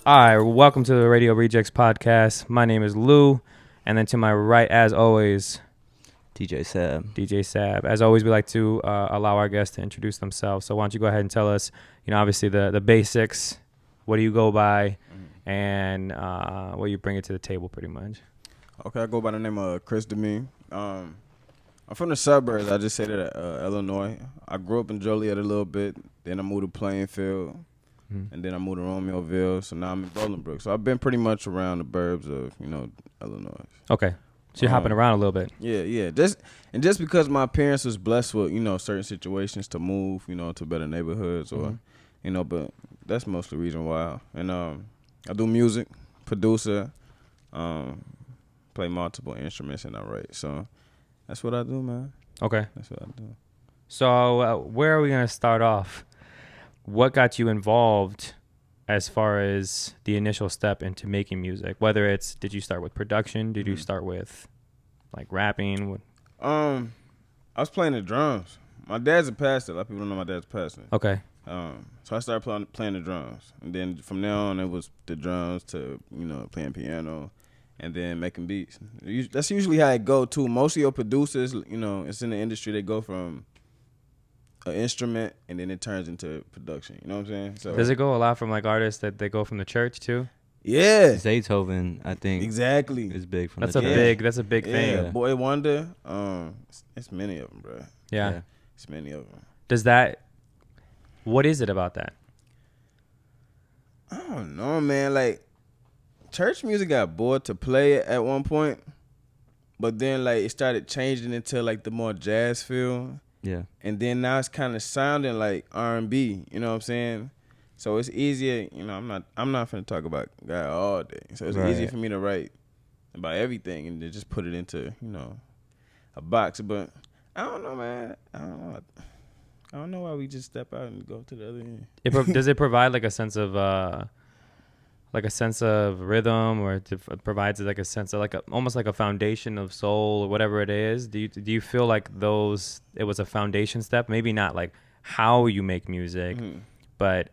All right, welcome to the Radio Rejekts podcast. My name is Lou, and then to my right, as always, DJ Sab. DJ Sab. As always, we like to allow our guests to introduce themselves. So why don't you go ahead and tell us, obviously the basics. What do you go by, and what you bring it to the table, pretty much. Okay, I go by the name of Chris Deme. I'm from the suburbs. I just say that Illinois. I grew up in Joliet a little bit. Then I moved to Plainfield. And then I moved to Romeoville, so now I'm in Bolingbrook. So I've been pretty much around the burbs of, Illinois. Okay. So you're hopping around a little bit. Yeah. Just because my parents was blessed with, certain situations to move, to better neighborhoods or, but that's mostly the reason why. And I do music, producer, play multiple instruments, and I write. So that's what I do, man. Okay. That's what I do. So where are we going to start off? What got you involved as far as the initial step into making music? Whether it's, did you start with production? Did you start with like rapping? I was playing the drums. My dad's a pastor. A lot of people don't know my dad's a pastor. Okay. So I started playing the drums. And then from there on, it was the drums to, playing piano and then making beats. That's usually how it go, too. Most of your producers, it's in the industry, they go from an instrument and then it turns into production. You know what I'm saying? So does it go a lot from like artists that they go from the church too? Yeah. Zaytoven, I think. Exactly. Is big from that's the church. That's a big thing. Yeah. Boy Wonder. It's many of them, bro. Yeah. It's many of them. What is it about that? I don't know, man. Like, church music got bored to play it at one point, but then like it started changing into like the more jazz feel. Yeah. And then now it's kind of sounding like R&B, you know what I'm saying? So it's easier, I'm not finna talk about God all day. So it's easier for me to write about everything and to just put it into, a box. But I don't know, man. I don't know why we just step out and go to the other end. Does it provide like a sense of rhythm, or it provides like a sense of almost like a foundation of soul or whatever it is? Do you feel like it was a foundation step? Maybe not like how you make music, but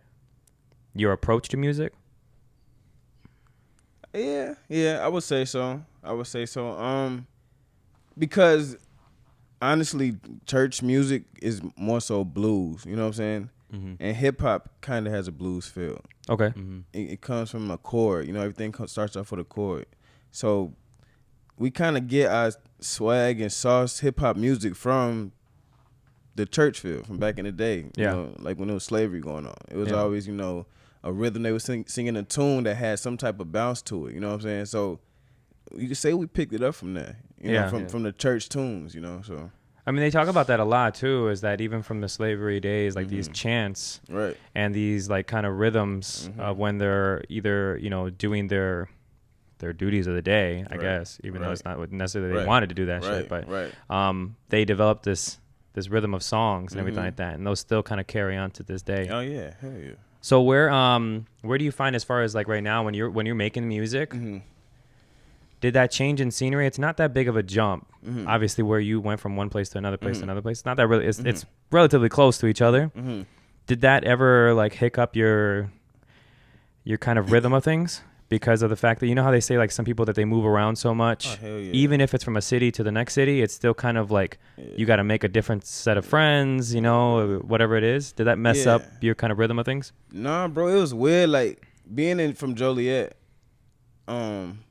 your approach to music? Yeah, I would say so. Because honestly, church music is more so blues, you know what I'm saying? And hip hop kind of has a blues feel. Okay. It comes from a chord. Everything starts off with a chord. So we kind of get our swag and sauce hip hop music from the church feel from back in the day. Yeah. Like when there was slavery going on. It was always, a rhythm. They were singing a tune that had some type of bounce to it. You know what I'm saying? So you could say we picked it up from there. From the church tunes, so. I mean, they talk about that a lot too, is that even from the slavery days, like these chants and these like kind of rhythms of when they're either, doing their duties of the day, I guess, even though it's not necessarily they wanted to do that shit, but they developed this rhythm of songs and everything like that, and those still kind of carry on to this day. Oh yeah, hell yeah. So where do you find, as far as like right now when you're making music, did that change in scenery? It's not that big of a jump, obviously, where you went from one place to another place to another place. It's not that really. It's relatively close to each other. Did that ever like hiccup your kind of rhythm of things because of the fact that how they say like some people that they move around so much, even if it's from a city to the next city, it's still kind of like you got to make a different set of friends, whatever it is. Did that mess up your kind of rhythm of things? Nah, bro, it was weird. Like being from Joliet.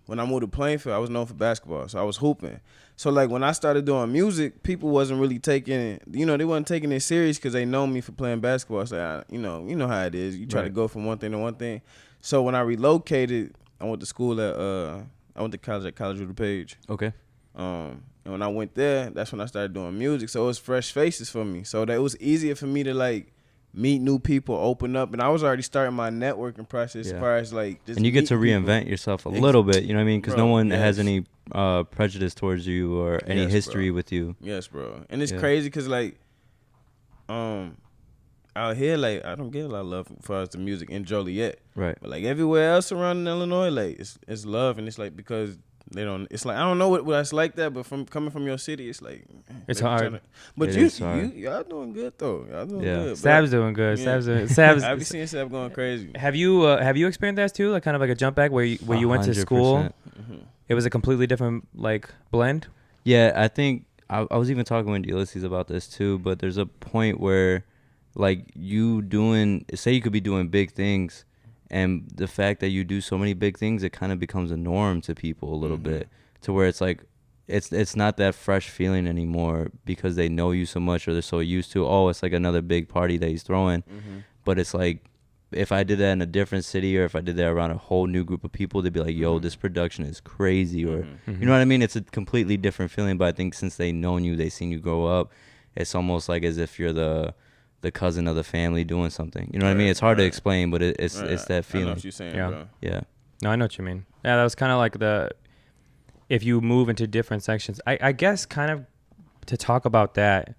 When I moved to Plainfield, I was known for basketball, so I was hooping. So like when I started doing music, people wasn't really taking it, they wasn't taking it serious because they know me for playing basketball. So you know how it is. You try to go from one thing to one thing. So when I relocated, I went to college at College of DuPage. Okay. And when I went there, that's when I started doing music. So it was fresh faces for me. So that it was easier for me to like meet new people, open up, and I was already starting my networking process as far as like just. And you get to reinvent people. yourself a little bit. You know what I mean? Because no one has any prejudice towards you or any history with you. Yes, bro. And it's crazy because like, out here, like I don't get a lot of love as far as the music in Joliet, right? But like everywhere else around Illinois, like it's love, and it's like because they don't. It's like I don't know what it's like that, but from coming from your city, it's like it's hard. But y'all doing good though. Y'all doing good. Sab's doing good. Sab's. I be seeing Sab going crazy. Have you experienced that too? Like kind of like a jump back where you went to school. Mm-hmm. It was a completely different like blend. Yeah, I think I was even talking with Ulysses about this too. But there's a point where like you could be doing big things. And the fact that you do so many big things, it kind of becomes a norm to people a little bit, to where it's like, it's not that fresh feeling anymore because they know you so much or they're so used to, it's like another big party that he's throwing. Mm-hmm. But it's like, if I did that in a different city or if I did that around a whole new group of people, they'd be like, yo, this production is crazy. Or, you know what I mean? It's a completely different feeling. But I think since they've known you, they've seen you grow up, it's almost like as if you're the cousin of the family doing something. You know what I mean? It's hard to explain, but it's that feeling. I know what you're saying, bro. Yeah. No, I know what you mean. Yeah, that was kind of like if you move into different sections. I guess kind of to talk about that,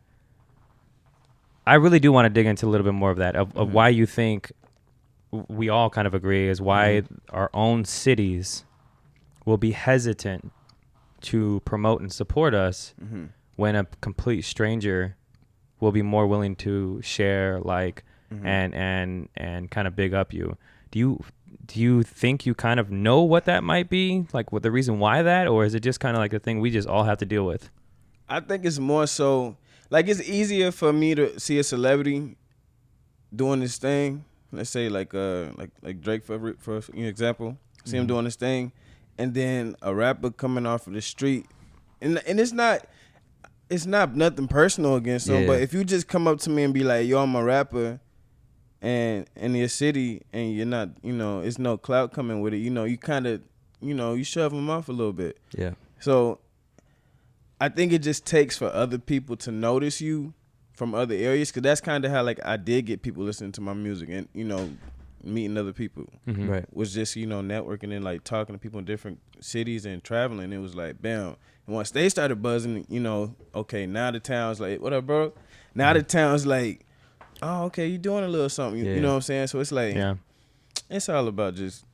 I really do want to dig into a little bit more of that, of why you think we all kind of agree is why our own cities will be hesitant to promote and support us when a complete stranger will be more willing to share and kind of big up you. Do you think you kind of know what that might be, like what the reason why that, or is it just kind of like a thing we just all have to deal with? I think it's more so like it's easier for me to see a celebrity doing this thing. Let's say like Drake for example, see him doing this thing, and then a rapper coming off of the street, and it's not nothing personal against them, but if you just come up to me and be like, yo, I'm a rapper, and in your city, and you're not, it's no clout coming with it, you kind of, you shove them off a little bit. Yeah. So I think it just takes for other people to notice you from other areas, because that's kind of how, like, I did get people listening to my music and, meeting other people. Mm-hmm. Right. Was just, networking and, like, talking to people in different cities and traveling. It was like, bam. And once they started buzzing, okay, now the town's like, what up, bro? Now the town's like, oh, okay, you doing a little something. You know what I'm saying? So it's like, it's all about just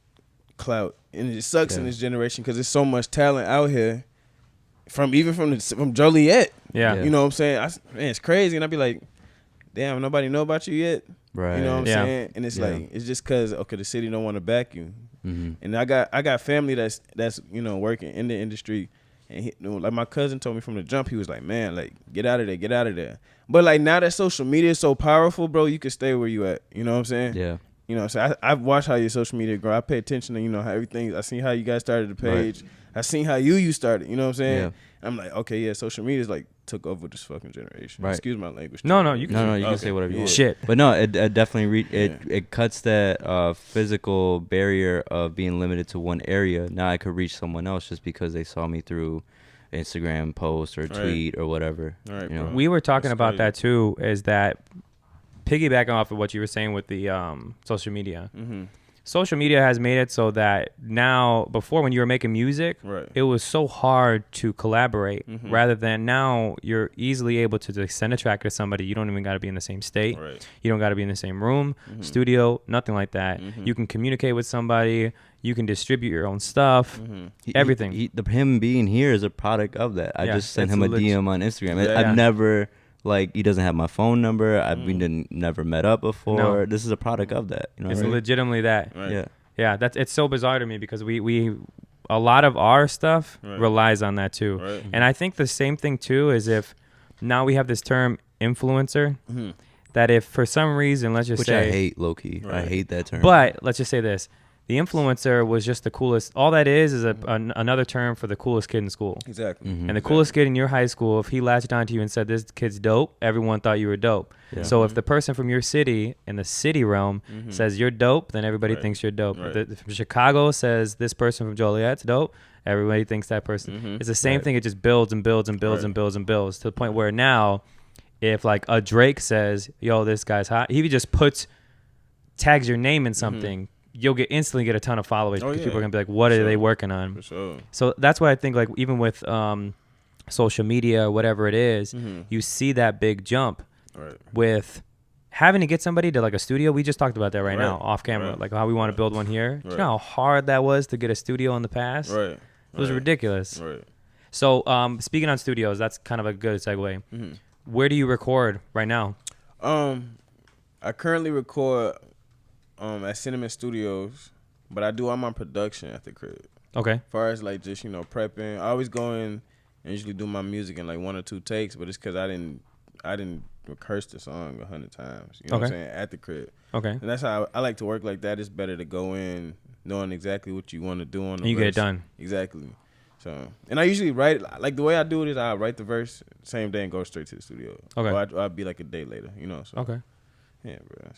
clout. And it sucks in this generation because there's so much talent out here from Joliet. Yeah. You know what I'm saying? Man, it's crazy. And I'd be like, damn, nobody know about you yet? Right. You know what I'm saying? And it's like, it's just because, okay, the city don't want to back you. Mm-hmm. And I got family that's working in the industry. And like my cousin told me from the jump, he was like, man, like, get out of there. But like now that social media is so powerful, bro, you can stay where you at. You know what I'm saying? Yeah. You know what I'm saying? I've watched how your social media grow. I pay attention to, how everything. I seen how you guys started the page. Right. I seen how you started. You know what I'm saying? Yeah. I'm like, okay, social media's like took over this fucking generation. Right. Excuse my language. No, you can. You can say whatever you want. Shit. But no, it definitely it cuts that physical barrier of being limited to one area. Now I could reach someone else just because they saw me through Instagram post or tweet or whatever. Right, we were talking about that too, is that piggybacking off of what you were saying with the social media. Mm-hmm. Social media has made it so that now, before when you were making music, it was so hard to collaborate. Mm-hmm. Rather than now, you're easily able to send a track to somebody. You don't even got to be in the same state. Right. You don't got to be in the same room, studio, nothing like that. Mm-hmm. You can communicate with somebody. You can distribute your own stuff. Mm-hmm. Everything. Him being here is a product of that. I just sent him a DM on Instagram. I've never... Like, he doesn't have my phone number. We never met up before. No. This is a product of that. It's legitimately that. Right. Yeah. It's so bizarre to me because we a lot of our stuff relies on that too. Right. And I think the same thing too is if now we have this term influencer, that if for some reason, let's just say, which I hate, low key. I hate that term. But let's just say this: The influencer was just the coolest. All that is another term for the coolest kid in school. Exactly. And the coolest kid in your high school, if he latched onto you and said, this kid's dope, everyone thought you were dope. Yeah. So if the person from your city, in the city realm, says you're dope, then everybody thinks you're dope. Right. If Chicago says this person from Joliet's dope, everybody thinks that person. It's the same thing. It just builds and builds and builds and builds and builds to the point where now, if like a Drake says, yo, this guy's hot, he just tags your name in something, you'll instantly get a ton of followers because people are gonna be like, what are they working on? For sure. So that's why I think, like, even with social media or whatever it is, you see that big jump with having to get somebody to like a studio. We just talked about that right now off camera, like how we want to build one here. You know how hard that was to get a studio in the past? It was ridiculous. So speaking on studios, that's kind of a good segue. Where do you record right now? I currently record at Cinnamon Studios, but I do all my production at the crib. Okay. As far as like just, prepping, I always go in and usually do my music in like 1 or 2 takes, but it's because I didn't rehearse the song 100 times. You know what I'm saying? At the crib. Okay. And that's how I like to work like that. It's better to go in knowing exactly what you want to do on the verse. You get it done. Exactly. So, and I usually write, like the way I do it is I write the verse same day and go straight to the studio. Okay. Or I'll be like a day later, So. Okay. Yeah, bro.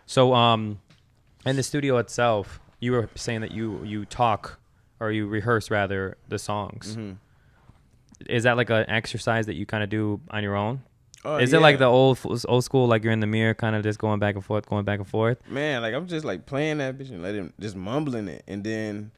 So, in the studio itself, you were saying that you talk, or you rehearse rather, the songs. Is that like an exercise that you kind of do on your own? Is it like the old school, like you're in the mirror, kind of just going back and forth? Man, like I'm just like playing that bitch and letting just mumbling it, and then,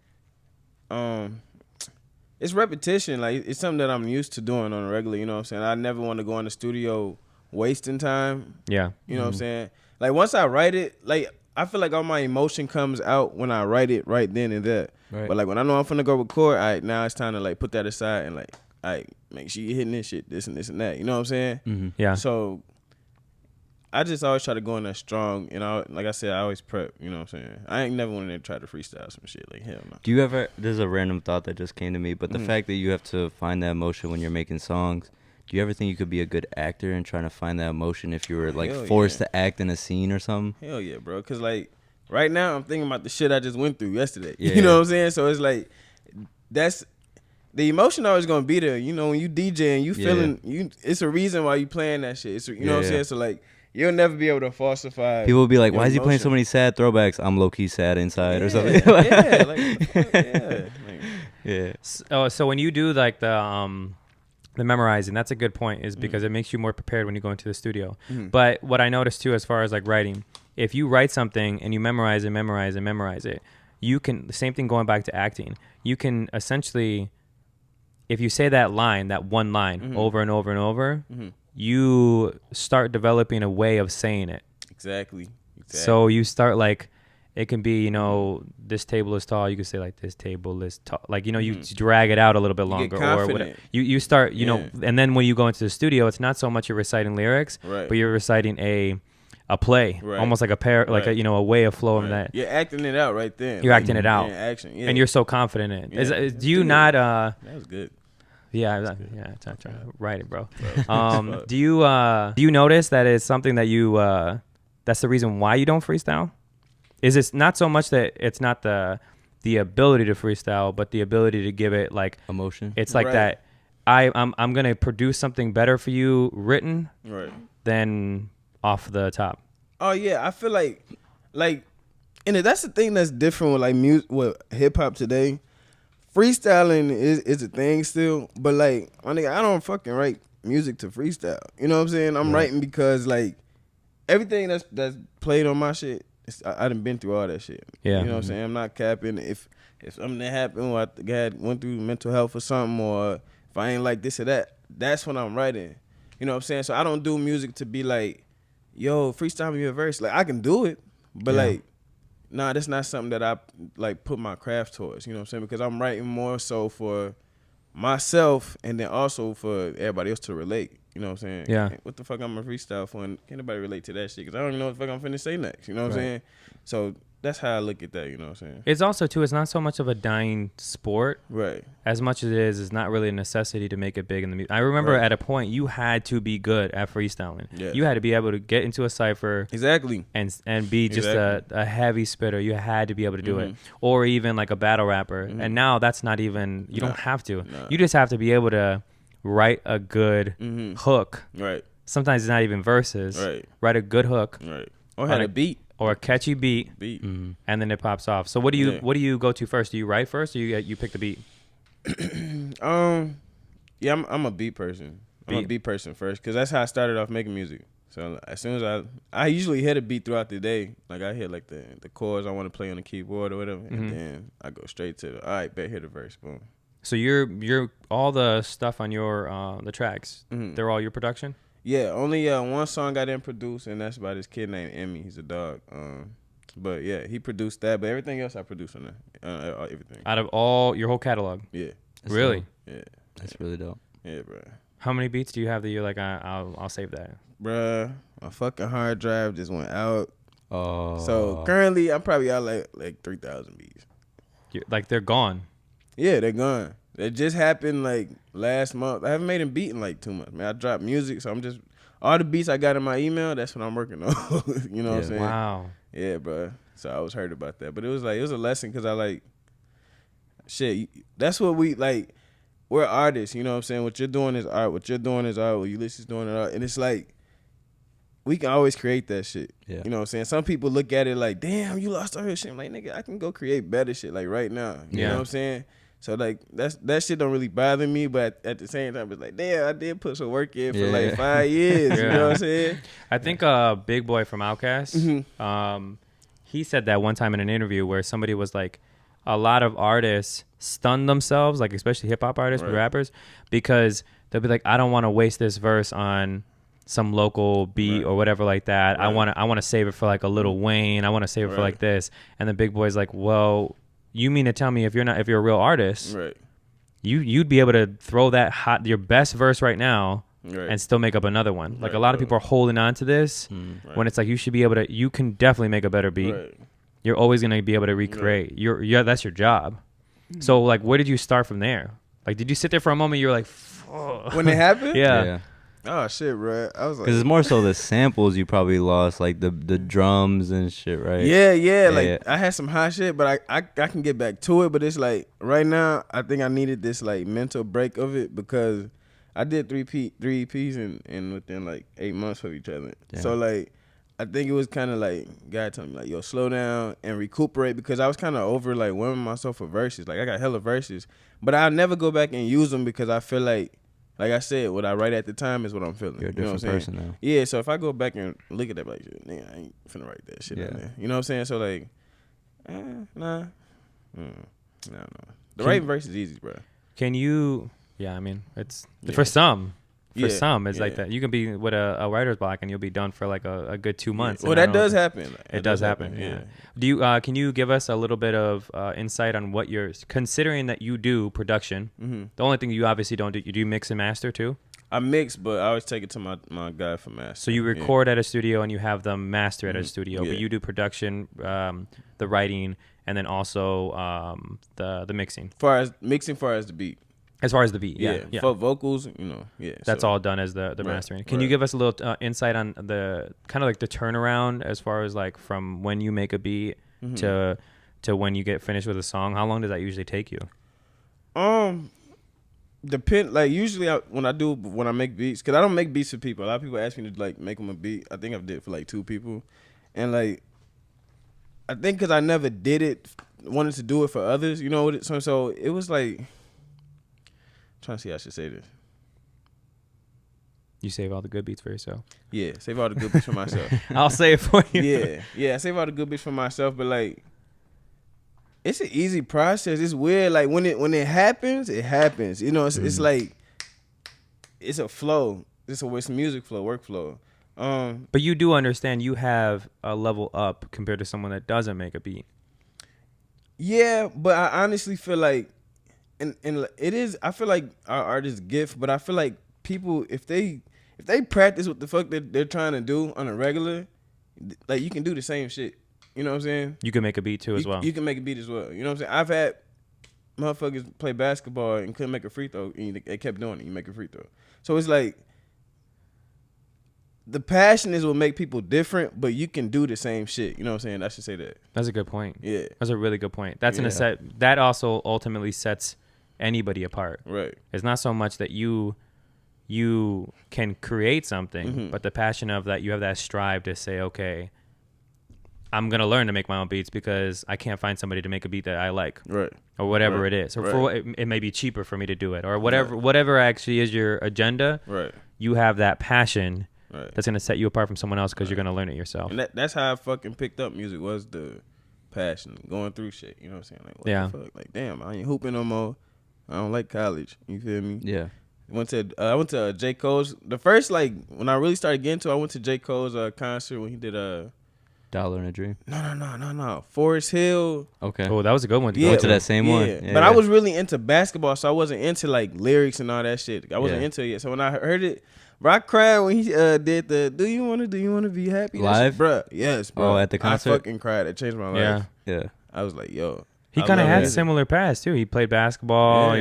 it's repetition. Like it's something that I'm used to doing on a regular. You know what I'm saying? I never want to go in the studio wasting time. Yeah. You know what I'm saying? Like once I write it, like I feel like all my emotion comes out when I write it right then and there. Right. But like when I know I'm finna go record, now it's time to like put that aside and like, make sure you're hitting this shit, this and this and that. You know what I'm saying? Yeah. So I just always try to go in there strong, and like I said, I always prep. You know what I'm saying? I ain't never wanted to try to freestyle some shit. Like hell no. Do you ever? There's a random thought that just came to me, but the fact that you have to find that emotion when you're making songs. Do you ever think you could be a good actor and trying to find that emotion if you were like forced to act in a scene or something? Hell yeah, bro. Cause like right now I'm thinking about the shit I just went through yesterday. Yeah. You know what I'm saying? So it's like that's the emotion always gonna be there. You know, when you DJ and you feeling it's a reason why you playing that shit. It's you know what I'm saying? So like you'll never be able to falsify. People will be like, why is he playing so many sad throwbacks? I'm low key sad inside or something. So when you do like the memorizing, that's a good point, is because it makes you more prepared when you go into the studio. But what I noticed too, as far as like writing, if you write something and you memorize it, you can, the same thing going back to acting, you can essentially, if you say that one line over and over and over, you start developing a way of saying it. Exactly. So you start like, it can be, this table is tall. You can say like, this table is tall. Like, you drag it out a little bit longer, or whatever. You start, and then when you go into the studio, it's not so much you're reciting lyrics, but you're reciting a play, almost like a way of flowing that. You're acting it out right there. You're acting it out. Action, and you're so confident in it. Do you not? That was good. Yeah, I'm trying to write it, bro. Do you notice that it's something that that's the reason why you don't freestyle? Is it not so much that it's not the ability to freestyle, but the ability to give it like emotion? It's like that. I'm gonna produce something better for you written, than off the top. Oh yeah, I feel like, and that's the thing that's different with like music, with hip hop today. Freestyling is a thing still, but like my nigga, I don't fucking write music to freestyle. You know what I'm saying? I'm writing because like everything that's played on my shit. I done been through all that shit. Yeah. You know what I'm saying? I'm not capping. If something that happened or I went through mental health or something, or if I ain't like this or that, that's when I'm writing. You know what I'm saying? So I don't do music to be like, yo, freestyle me a verse. Like I can do it, but that's not something that I like put my craft towards. You know what I'm saying? Because I'm writing more so for myself and then also for everybody else to relate. You know what I'm saying? Yeah. What the fuck I'm gonna freestyle for? And can't nobody relate to that shit because I don't even know what the fuck I'm finna say next. You know what I'm saying? So that's how I look at that. You know what I'm saying? It's also too. It's not so much of a dying sport, Right. as much as it is. It's not really a necessity to make it big in the music. I remember at a point you had to be good at freestyling. Yeah. You had to be able to get into a cipher Exactly. and be just a heavy spitter. You had to be able to do it, or even like a battle rapper. And now that's not even. You don't have to. You just have to be able to write a good hook. Right. Sometimes it's not even verses. Right. Write a good hook. Right. Or had a beat. Or a catchy beat, and then it pops off. So what do you go to first? Do you write first, or you pick the beat? Yeah, I'm a beat person. I'm a beat person first because that's how I started off making music. So as soon as I usually hit a beat throughout the day. Like I hit like the chords I want to play on the keyboard or whatever, and then I go straight to all right, bet, hit the verse, boom. So you're all the stuff on your the tracks. They're all your production. Yeah, only one song I didn't produce, and that's by this kid named Deme. He's a dog. But yeah, he produced that. But everything else I produced on there. Everything. Out of all your whole catalog. Yeah. That's Really? dope. Yeah. That's really dope. Yeah, bro. How many beats do you have that you're like I'll save that? Bruh, my fucking hard drive just went out. Oh. So currently, I'm probably out like 3,000 beats. Like they're gone. Yeah, they're gone. It just happened like last month. I haven't made a beat in like 2 months. Man, I dropped music, so I'm just all the beats I got in my email. That's what I'm working on. You know what I'm saying? Wow. Yeah, bro. So I was hurt about that, but it was a lesson because I like shit. That's what we like. We're artists, you know what I'm saying? What you're doing is art. What you're doing is art. What Ulysses doing is art, and it's like we can always create that shit. Yeah. You know what I'm saying? Some people look at it like, damn, you lost all your shit. I'm like, nigga, I can go create better shit like right now. You know what I'm saying? So like that shit don't really bother me, but at the same time it's like, damn, I did put some work in for like 5 years. You know what I'm saying? I think Big Boy from Outkast, he said that one time in an interview where somebody was like, a lot of artists stun themselves, like especially hip hop artists, rappers, because they'll be like, I don't want to waste this verse on some local beat or whatever like that. I want to save it for like a Lil Wayne. I want to save it for like this. And the Big Boy's like, well, you mean to tell me if you're a real artist, you'd be able to throw that your best verse right now and still make up another one. Like a lot of people are holding on to this when it's like you should be able to. You can definitely make a better beat. You're always gonna be able to recreate. That's your job. So like, where did you start from there? Like, did you sit there for a moment? You were like, fuck. When it happened? Yeah. Oh shit, bro. I was like, because it's more so the samples you probably lost, like the drums and shit, right? Yeah. Like I had some hot shit, but I can get back to it. But it's like right now, I think I needed this like mental break of it because I did three EPs in within like 8 months of each other. Yeah. So like, I think it was kind of like God telling me like, yo, slow down and recuperate because I was kind of over like warming myself for verses. Like I got hella verses, but I'll never go back and use them because I feel like I said, what I write at the time is what I'm feeling. You're a different person now. Yeah, so if I go back and look at that, like, nigga, I ain't finna write that shit on there. You know what I'm saying? So like, nah. The writing verse is easy, bro. Can you? Yeah, I mean, it's for some. For some, it's like that. You can be with a writer's block and you'll be done for like a good 2 months. Well, that does happen. It does happen. Yeah. Do you? Can you give us a little bit of insight on what you're considering that you do production? The only thing you obviously don't do, you do mix and master too. I mix, but I always take it to my guy for master. So you record at a studio and you have them master at a studio, but you do production, the writing, and then also the mixing. Far as the beat. As far as the beat, yeah. For vocals, that's all done as the mastering. Can you give us a little insight on the kind of like the turnaround as far as like from when you make a beat to when you get finished with a song? How long does that usually take you? Depend. Like usually when I make beats, because I don't make beats for people. A lot of people ask me to like make them a beat. I think I've did it for like 2 people, and like I think because I never did it, wanted to do it for others. You know what? So it was like. Trying to see how I should say this. You save all the good beats for yourself. Yeah, save all the good beats for myself. I'll say it for you. Yeah, I save all the good beats for myself, but like, it's an easy process. It's weird. Like when it happens, it happens. You know, it's like it's a flow. It's a music flow, workflow. But you do understand you have a level up compared to someone that doesn't make a beat. Yeah, but I honestly feel like. And it is. I feel like our artist's gift, but I feel like people, if they if they practice what the fuck they're trying to do on a regular, like you can do the same shit. You know what I'm saying? You can make a beat too as well. You can make a beat as well. You know what I'm saying? I've had motherfuckers play basketball and couldn't make a free throw, and they kept doing it. You make a free throw. So it's like the passion is what make people different, but you can do the same shit. You know what I'm saying? I should say that. That's a good point. Yeah. That's a really good point. That's that also ultimately sets anybody apart. Right. It's not so much that you can create something, but the passion of that you have that strive to say, okay, I'm gonna learn to make my own beats because I can't find somebody to make a beat that I like, right, or whatever it is, or for it may be cheaper for me to do it, or whatever actually is your agenda. Right. You have that passion that's gonna set you apart from someone else because you're gonna learn it yourself. And that's how I fucking picked up music, was the passion, going through shit. You know what I'm saying? Like, what the fuck? Like, damn, I ain't hooping no more. I don't like college. You feel me? Yeah. I went to J. Cole's. The first, like, when I really started getting to it, I went to J. Cole's concert when he did Dollar in a Dream. No. Forest Hill. Okay. Oh, that was a good one. Yeah, went to that same one. Yeah, but I was really into basketball, so I wasn't into like lyrics and all that shit. I wasn't into it yet. So when I heard it, bro, I cried when he did the "Do you want to be happy?" Live, bro. Yes, bro. Oh, at the concert. I fucking cried. It changed my life. Yeah. I was like, yo. He kind of had a similar past too. He played basketball.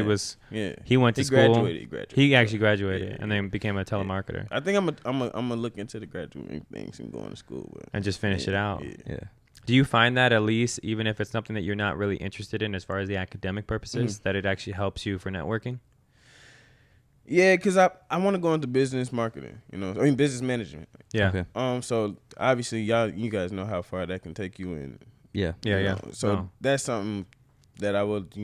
Yeah. He went to school. He graduated. He actually graduated and then became a telemarketer. I think I'm gonna look into the graduating things and going to school and just finish it out. Yeah. Do you find that at least, even if it's something that you're not really interested in as far as the academic purposes, that it actually helps you for networking? Yeah, because I want to go into business marketing. You know, business management. Yeah. Okay. So obviously you guys know how far that can take you in. Yeah. So that's something that I would,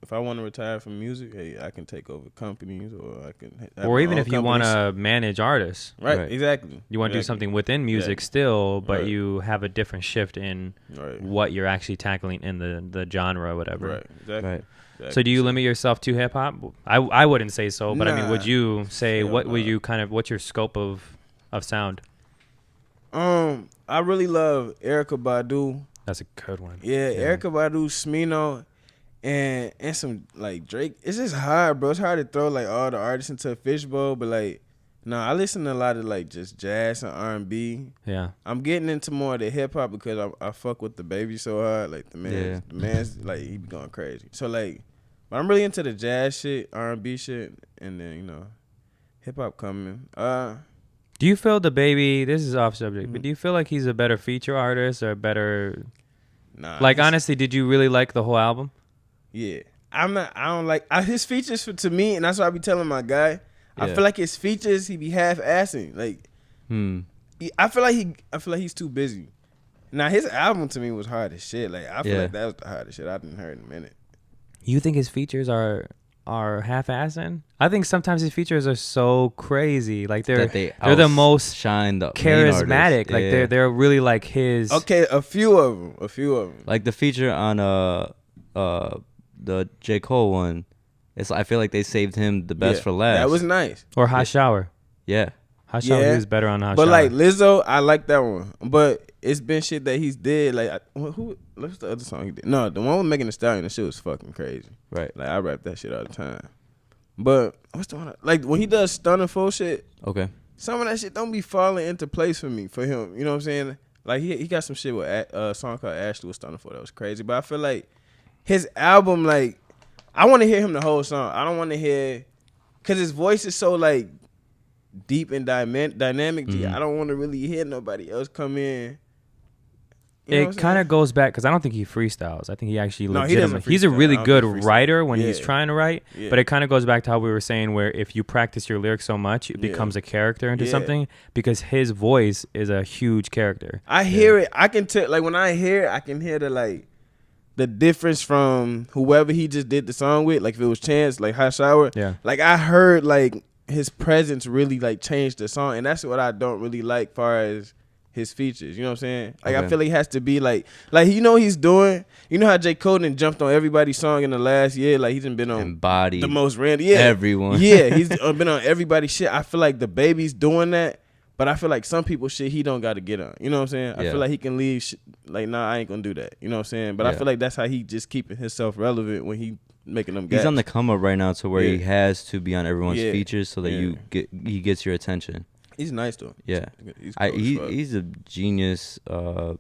if I want to retire from music, hey, I can take over companies, or I can. Or even if you want to manage artists. Right. Exactly. You want to do something within music still, but you have a different shift in what you're actually tackling in the genre or whatever. Right. Exactly. Right. Exactly. So do you limit yourself to hip hop? I wouldn't say so, but I mean, would you say what's your scope of sound? I really love Erykah Badu. That's a good one. Yeah, Erykah Badu, Smino, and some like Drake. It's just hard, bro. It's hard to throw like all the artists into a fishbowl, but like, I listen to a lot of like just jazz and R&B. Yeah, I'm getting into more of the hip hop because I fuck with the baby so hard. Like the man's like he be going crazy. So like, but I'm really into the jazz shit, R&B shit, and then hip hop coming. Do you feel the baby? This is off subject, but do you feel like he's a better feature artist or a better? Nah. Like honestly, did you really like the whole album? Yeah, I don't like his features to me, and that's what I be telling my guy. Yeah. I feel like his features he be half-assing. Like, I feel like he's too busy. Now his album to me was hard as shit. Like I feel like that was the hardest shit I didn't heard in a minute. You think his features are half-assing? I think sometimes his features are so crazy. Like they're the most charismatic. Like they're really like his. Okay, a few of them. Like the feature on the J. Cole one. I feel like they saved him the best for last. That was nice. Or Hot Shower. Yeah. Hot Shower, he was better on Hot Shower. But like Lizzo, I like that one. But it's been shit that he's did. Like what's the other song he did? No, the one with Megan Thee Stallion, the shit was fucking crazy. Right. Like I rap that shit all the time. But what's the one? Like when he does Stunner full shit. Okay. Some of that shit don't be falling into place for him. You know what I'm saying? Like he got some shit with a song called Ashley with Stunner full that was crazy. But I feel like his album, like I want to hear him the whole song. I don't want to hear, cause his voice is so like deep and dynamic. I don't want to really hear nobody else come in. It kind of goes back because I don't think he freestyles. I think he actually legitimately. He's a really good writer when he's trying to write. Yeah. But it kind of goes back to how we were saying, where if you practice your lyrics so much, it becomes a character into something. Because his voice is a huge character. I hear it. I can tell. Like when I hear it, I can hear the difference from whoever he just did the song with. Like if it was Chance, like Hot Shower. Yeah. Like I heard like his presence really like changed the song, and that's what I don't really like far as his features. You know what I'm saying? Like I feel like he has to be like what he's doing. You know how J. Cole done jumped on everybody's song in the last year? Like he's been on Embodied the most random. Yeah. Everyone. Yeah, he's been on everybody's shit. I feel like the baby's doing that. But I feel like some people shit he don't got to get on. You know what I'm saying? I feel like he can leave like, nah, I ain't going to do that. You know what I'm saying? But I feel like that's how he just keeping himself relevant when he making them gaps. He's on the come up right now to where he Yeah. has to be on everyone's Yeah. features so that Yeah. he gets your attention. He's nice though. Yeah. He's cool as fuck. He's a genius. Oh,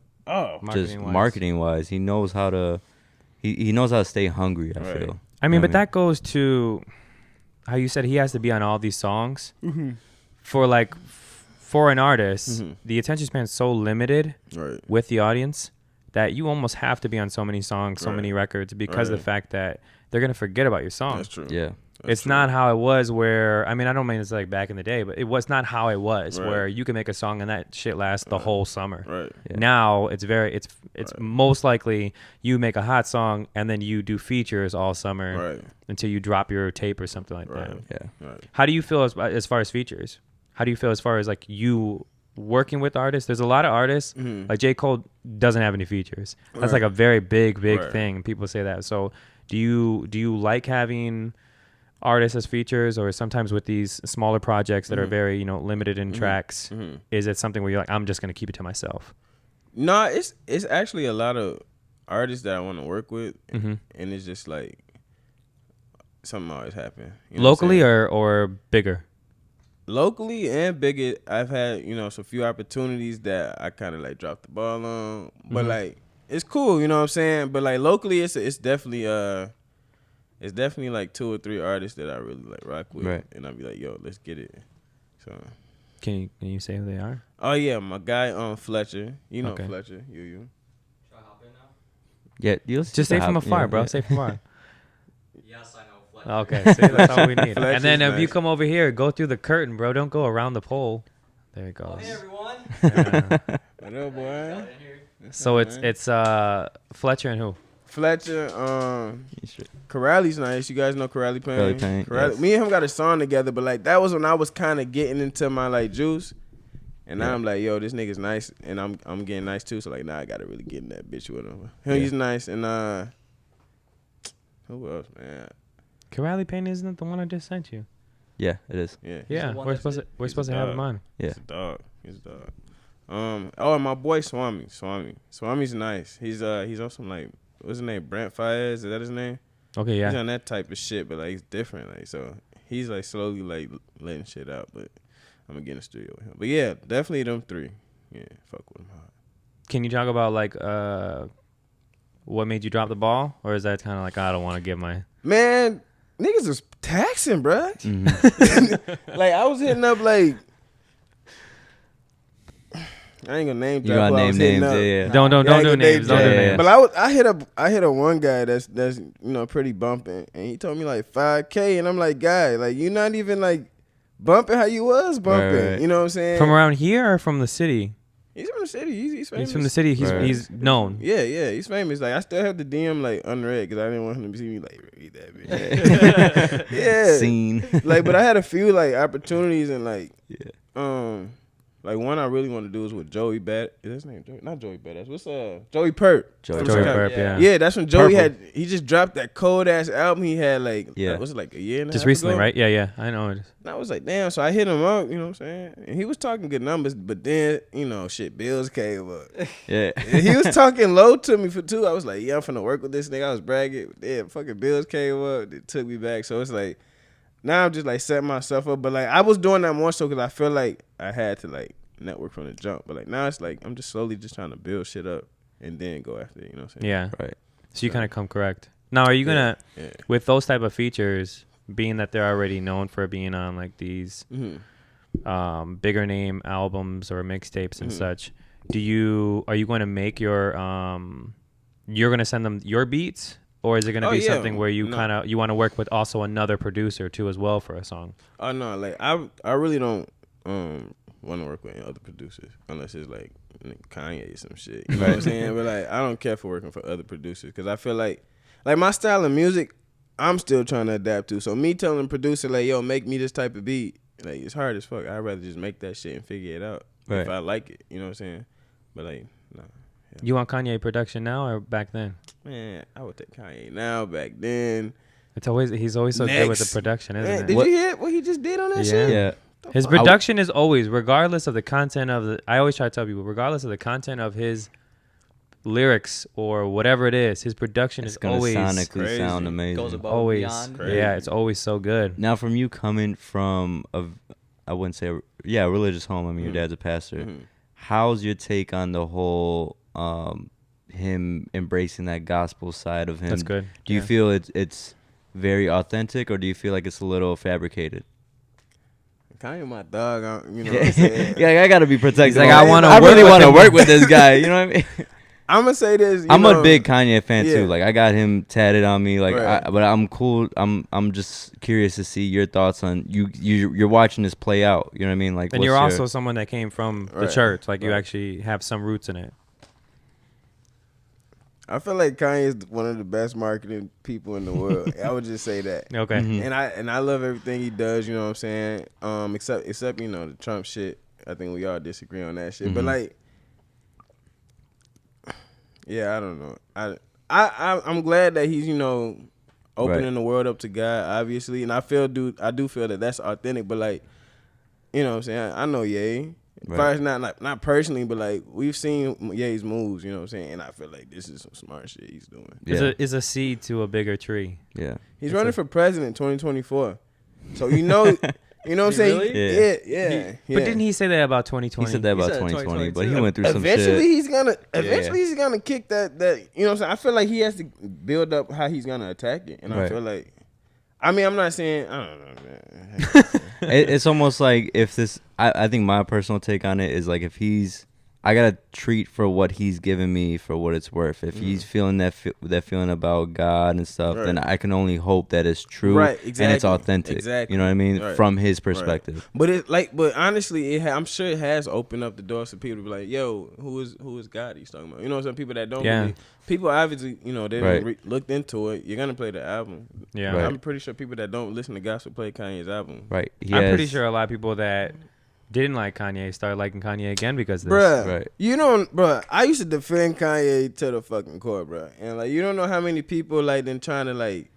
Just marketing wise, he knows how to. He knows how to stay hungry. I Right. feel. I mean, but that goes to how you said he has to be on all these songs. For an artist, the attention span is so limited right. with the audience that you almost have to be on so many songs, so Right. many records because of Right. the fact that they're gonna forget about your song. That's true. Yeah. It's not how it was where, I mean, I don't mean it's like back in the day, but it was not how it was Right. where you can make a song and that shit lasts the whole summer. Right. Yeah. Now it's it's Right. most likely you make a hot song and then you do features all summer Right. until you drop your tape or something like that. Right. Yeah. Right. How do you feel as far as features? How do you feel as far as like you working with artists? There's a lot of artists like J. Cole doesn't have any features. That's Right. like a very big Right. thing. And people say that. So do you like having artists as features, or sometimes with these smaller projects that are very limited in tracks? Is it something where you're like, I'm just gonna keep it to myself? No, it's actually a lot of artists that I want to work with, and it's just like something always happen. You know what I'm Locally saying? or bigger? Locally and bigger, I've had some few opportunities that I kind of like dropped the ball on, but like it's cool, you know what I'm saying. But like locally, it's definitely like 2 or 3 artists that I really like rock with, Right. and I'll be like, yo, let's get it. So. Can you say who they are? Oh yeah, my guy Fletcher. You know Okay. Fletcher. You. Yeah. Just say from afar, bro. Say from afar. Yes, I know Fletcher. Okay, say that's all we need. Fletcher's And then if you nice. come over here, go through the curtain, bro. Don't go around the pole. There it Oh, goes. hey everyone. Yeah. What up, boy? So it's Fletcher and who? Fletcher. Corrali's nice. You guys know Corrali Payne. Corrali Payne, Corrali, yes. Me and him got a song together, but like that was when I was kind of getting into my like juice, and now I'm like, yo, this nigga's nice, and I'm getting nice too. So like now I gotta really get in that bitch with him. He's nice, and who else, man? Corrali Payne isn't it the one I just sent you? Yeah, it is. Yeah, Yeah, the one we're that's supposed to he's a have dog. him on. Yeah. He's a dog. He's a dog. And my boy Swami's nice. He's on some like, what's his name? Brent Fayez, is that his name? Okay, He's yeah. on that type of shit, but like he's different. Like so, he's like slowly like letting shit out. But I'm gonna get in the studio with him. But yeah, definitely them 3. Yeah, fuck with him hard. Can you talk about like what made you drop the ball, or is that kind of like I don't want to give my Man, niggas was taxing, bruh. Mm-hmm. Like I was hitting up like. I ain't gonna name You drop gotta who I name was hitting names. up. Yeah. don't Yeah, I ain't do gonna names. Don't do drop. names. But I hit a one guy that's pretty bumping, and he told me like $5K, and I'm like, guy, like you not even like bumping how you was bumping. Right. You know what I'm saying? From around here or from the city? He's from the city. He's famous. He's from the city. Right. He's known. Yeah, he's famous. Like I still have the DM like unread because I didn't want him to see me like read that bitch. Yeah. Scene. Like, but I had a few like opportunities and like Yeah. like one I really want to do is with Joey Bad. Is his name Joey? Not Joey Badass. What's Joey Pert? Joey From Joey Chicago. Burp, yeah. Yeah, that's when Joey Purple. he just dropped that cold ass album. He had like, Yeah. was it like a year and a Just half recently, ago? right? Yeah. I know it. And I was like, damn. So I hit him up, you know what I'm saying? And he was talking good numbers, but then, shit, bills came up. Yeah. And he was talking low to me for 2. I was like, yeah, I'm finna work with this nigga. I was bragging. Yeah, fucking bills came up. It took me back. So it's like, now I'm just like setting myself up. But like, I was doing that more so because I feel like I had to like network from the jump. But like now it's like, I'm just slowly just trying to build shit up and then go after it, you know what I'm saying? Yeah. Right. So you kind of come correct. Now, are you gonna Yeah. with those type of features, being that they're already known for being on like these bigger name albums or mixtapes and such, are you going to make your you're going to send them your beats, or is it going to be something where you No. you want to work with also another producer too as well for a song? Oh no, like I really don't want to work with any other producers unless it's like Kanye or some shit. You know what I'm saying? But like I don't care for working for other producers because I feel like my style of music, I'm still trying to adapt to. So me telling the producer like, yo, make me this type of beat, like it's hard as fuck. I'd rather just make that shit and figure it out if Right. I like it. You know what I'm saying? But like, no. Yeah. You want Kanye production now or back then? Man, I would take Kanye now. Back then, He's always so good with the Next. production, isn't man, it? did you hear what he just did on that Yeah. shit? Yeah. His production is always, regardless of the content of the. I always try to tell people, regardless of the content of his lyrics or whatever it is, his production It's is gonna always sonically crazy. sound amazing. Goes above always and beyond. Crazy. yeah, it's always so good. Now, from you coming from I wouldn't say a religious home. I mean, your dad's a pastor. How's your take on the whole him embracing that gospel side of him? That's good. Do you feel it's very authentic, or do you feel like it's a little fabricated? Kanye my dog, you know what I'm saying? Yeah, I gotta be protected. He's like, I really work want to with him. work with this guy. You know what I mean? I'm gonna say this. I'm a big Kanye fan yeah. too. Like, I got him tatted on me. Like, Right. but I'm cool. I'm just curious to see your thoughts on you're watching this play out. You know what I mean? Like, And what's you're your- also someone that came from the Right. church. Like you Right. actually have some roots in it. I feel like Kanye is one of the best marketing people in the world. I would just say that. Okay. Mhm. And I love everything he does. You know what I'm saying? Except you know the Trump shit. I think we all disagree on that shit. But Mhm. like, yeah, I don't know. I'm glad that he's opening Right. the world up to God, obviously, and I do feel that that's authentic. But like, you know what I'm saying? I know Ye. Right. First, not personally, but like we've seen Ye's moves. You know what I'm saying? And I feel like this is some smart shit he's doing. Yeah. It's a seed to a bigger tree. Yeah. He's running for president 2024. So you know what I'm saying? really? Yeah. But didn't he say that about He 2020? said that about said 2020, but he 2022. went through some Eventually shit. he's gonna kick that you know what I'm saying? I feel like he has to build up how he's gonna attack it. And I Right. feel like I'm not saying I don't know, man. It's almost like if this. I think my personal take on it is like if I gotta treat for what he's giving me for what it's worth. If he's feeling that feeling about God and stuff, then Right. I can only hope that it's true, Right, and it's exactly, authentic. exactly, You know what I mean? right, From his perspective. But honestly, I'm sure it has opened up the doors for people to be like, yo, who is God he's talking about? You know, some people that don't Yeah. believe. People obviously, they Right. looked into it. You're gonna play the album. Yeah. Right. I'm pretty sure people that don't listen to gospel play Kanye's album. Right. I'm pretty sure a lot of people that didn't like Kanye started liking Kanye again because of this. Bruh, Right. bruh, I used to defend Kanye to the fucking core, bruh. And like, you don't know how many people like then trying to like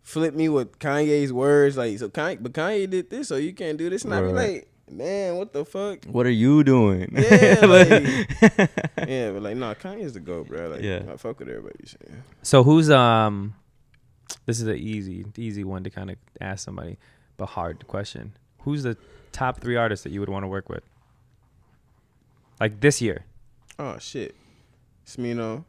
flip me with Kanye's words, like but Kanye did this, so you can't do this. And I be Right. like, man, what the fuck? What are you doing? Yeah, like, yeah, but like, no, Kanye's the GOAT, bro. Like, Yeah. I fuck with everybody saying. So who's this is an easy one to kind of ask somebody, but hard question. Who's the top 3 artists that you would want to work with? Like this year. Oh shit, Smino.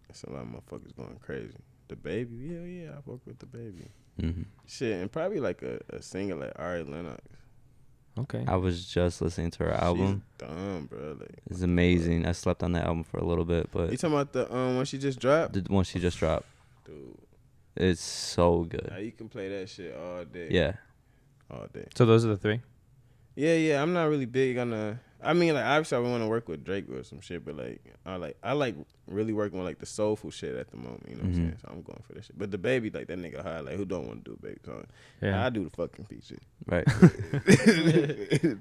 That's a lot of motherfuckers going crazy. The Baby, yeah, I fuck with the Baby. Mhm. Shit, and probably like a singer like Ari Lennox. Okay. I was just listening to her album. She's dumb, bro. Like, It's amazing. I slept on that album for a little bit, but you talking about the one she just dropped? the one she just dropped, Dude, it's so good. now you can play that shit all day. Yeah. All day. So those are the 3. Yeah. I'm not really big on the. I mean, like obviously I want to work with Drake or some shit, but like I like really working with like the soulful shit at the moment. You know what I'm Mhm. saying? So I'm going for that shit. But the Baby, like that nigga high, like who don't want to do a Baby song? Yeah. I do the fucking feature. Right.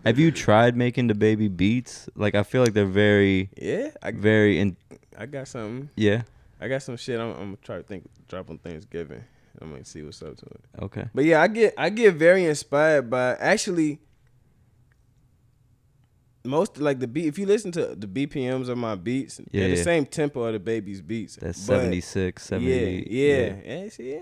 Have you tried making the Baby beats? Like, I feel like they're very, Yeah, I got something. yeah. I got some shit. I'm gonna try to drop on Thanksgiving. I'm gonna see what's up to it. Okay. But yeah, I get very inspired by actually most like the beat. If you listen to the BPMs of my beats, they're the Yeah. same tempo of the Baby's beats. That's But 76, 78. Yeah. See, yeah.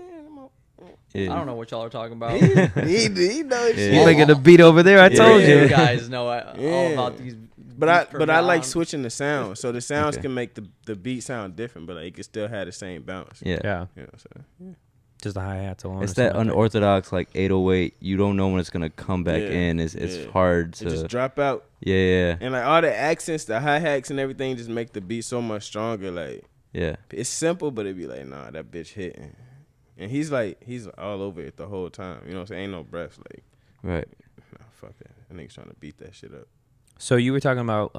Yeah. I don't know what y'all are talking about. He knows Yeah. shit. You making a beat over there? I told Yeah. you. You guys know all Yeah. about these. But I like beats per switching the sound, so the sounds Okay. can make the beat sound different, but like, it can still have the same bounce. Yeah. Yeah. You know what I'm saying? Just the hi-hats alone. It's or that something like unorthodox, like 808. You don't know when it's going to come back Yeah. in. It's Yeah. hard It just to. drop out, Yeah. and like all the accents, the hi hats, and everything just make the beat so much stronger. Like Yeah. it's simple, but it be like, nah, that bitch hitting. And he's all over it the whole time. You know what I'm saying? Ain't no breaths. Like, Right. nah, fuck that. That nigga's trying to beat that shit up. So you were talking about